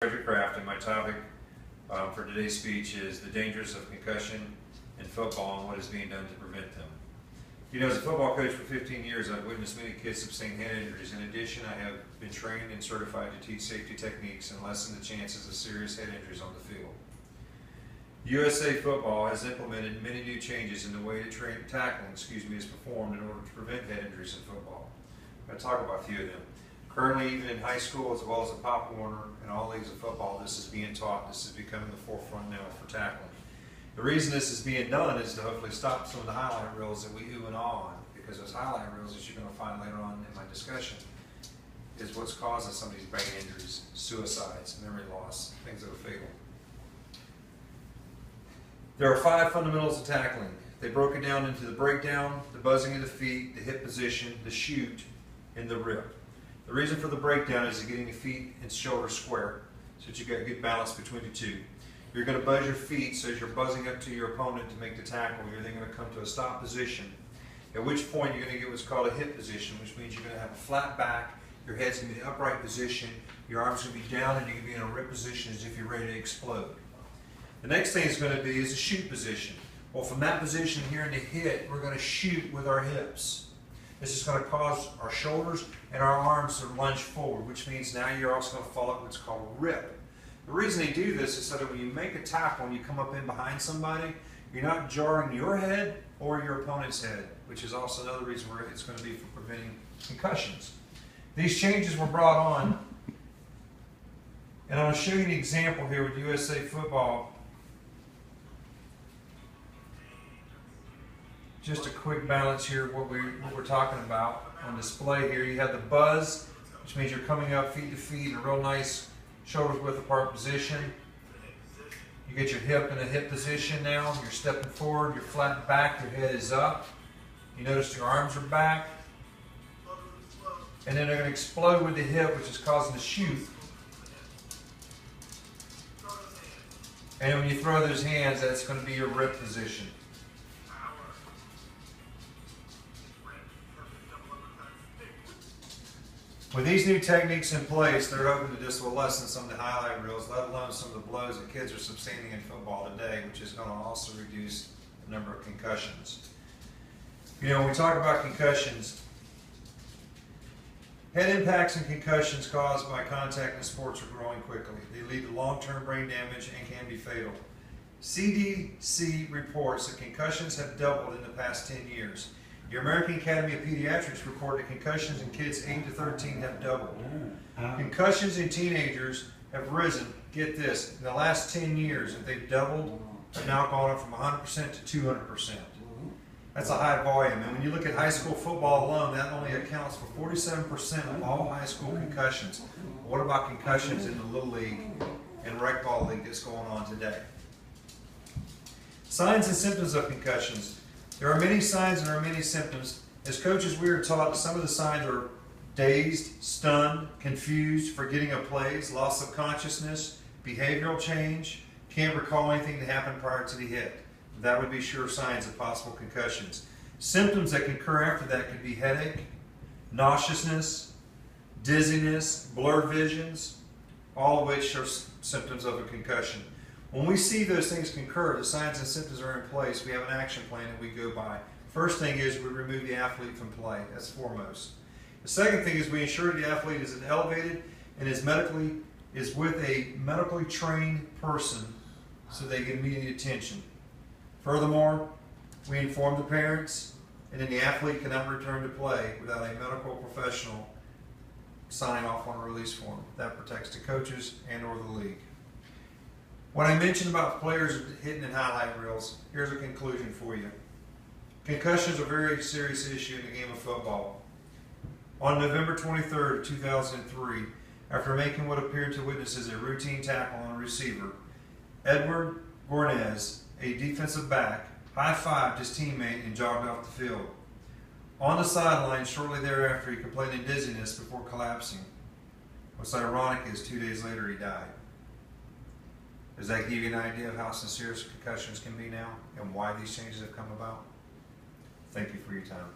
Frederick Kraft, and my topic for today's speech is the dangers of concussion in football and what is being done to prevent them. You know, as a football coach for 15 years, I've witnessed many kids sustain head injuries. In addition, I have been trained and certified to teach safety techniques and lessen the chances of serious head injuries on the field. USA Football has implemented many new changes in the way tackling is performed in order to prevent head injuries in football. I'm going to talk about a few of them. Currently, even in high school as well as the Pop Warner and all leagues of football, this is being taught. This is becoming the forefront now for tackling. The reason this is being done is to hopefully stop some of the highlight reels that we ooh and ah on, because those highlight reels, as you're going to find later on in my discussion, is what's causing some of these brain injuries, suicides, memory loss, things that are fatal. There are 5 fundamentals of tackling. They broke it down into the breakdown, the buzzing of the feet, the hip position, the shoot, and the rip. The reason for the breakdown is getting the feet and shoulders square, so that you've got good balance between the two. You're going to buzz your feet, so as you're buzzing up to your opponent to make the tackle, you're then going to come to a stop position, at which point you're going to get what's called a hip position, which means you're going to have a flat back, your head's going to be in the upright position, your arms are going to be down, and you're going to be in a rip position as if you're ready to explode. The next thing it's going to be is a shoot position. Well, from that position here in the hit, we're going to shoot with our hips. This is going to cause our shoulders and our arms to lunge forward, which means now you're also going to follow what's called a rip. The reason they do this is so that when you make a tackle and you come up in behind somebody, you're not jarring your head or your opponent's head, which is also another reason where it's going to be for preventing concussions. These changes were brought on, and I'm going to show you an example here with USA Football. Just a quick balance here of what we're talking about on display here. You have the buzz, which means you're coming up feet to feet in a real nice shoulders width apart position. You get your hip in a hip position now. You're stepping forward, you're flat back, your head is up. You notice your arms are back. And then they're going to explode with the hip, which is causing the shoot. And then when you throw those hands, that's going to be your rip position. With these new techniques in place, they're hoping to just lessen some of the highlight reels, let alone some of the blows that kids are sustaining in football today, which is going to also reduce the number of concussions. You know, when we talk about concussions, head impacts and concussions caused by contact in sports are growing quickly. They lead to long-term brain damage and can be fatal. CDC reports that concussions have doubled in the past 10 years. The American Academy of Pediatrics reported concussions in kids 8 to 13 have doubled. Concussions in teenagers have risen, get this, in the last 10 years, and they've doubled, have now gone up from 100% to 200%. That's a high volume, and when you look at high school football alone, that only accounts for 47% of all high school concussions. What about concussions in the Little League and Rec Ball League that's going on today? Signs and symptoms of concussions. There are many signs and there are many symptoms. As coaches, we are taught some of the signs are dazed, stunned, confused, forgetting of plays, loss of consciousness, behavioral change, can't recall anything that happened prior to the hit. That would be sure signs of possible concussions. Symptoms that can occur after that could be headache, nauseousness, dizziness, blurred visions, all of which are symptoms of a concussion. When we see those things concur, the signs and symptoms are in place, we have an action plan that we go by. First thing is we remove the athlete from play. That's foremost. The second thing is we ensure the athlete is elevated and is with a medically trained person so they get immediate attention. Furthermore, we inform the parents, and then the athlete cannot return to play without a medical professional signing off on a release form. That protects the coaches and or the league. When I mentioned about players hitting in highlight reels, here's a conclusion for you. Concussions are a very serious issue in the game of football. On November 23rd, 2003, after making what appeared to witnesses a routine tackle on a receiver, Edward Gornez, a defensive back, high-fived his teammate and jogged off the field. On the sideline shortly thereafter, he complained of dizziness before collapsing. What's ironic is 2 days later he died. Does that give you an idea of how sincere concussions can be now and why these changes have come about? Thank you for your time.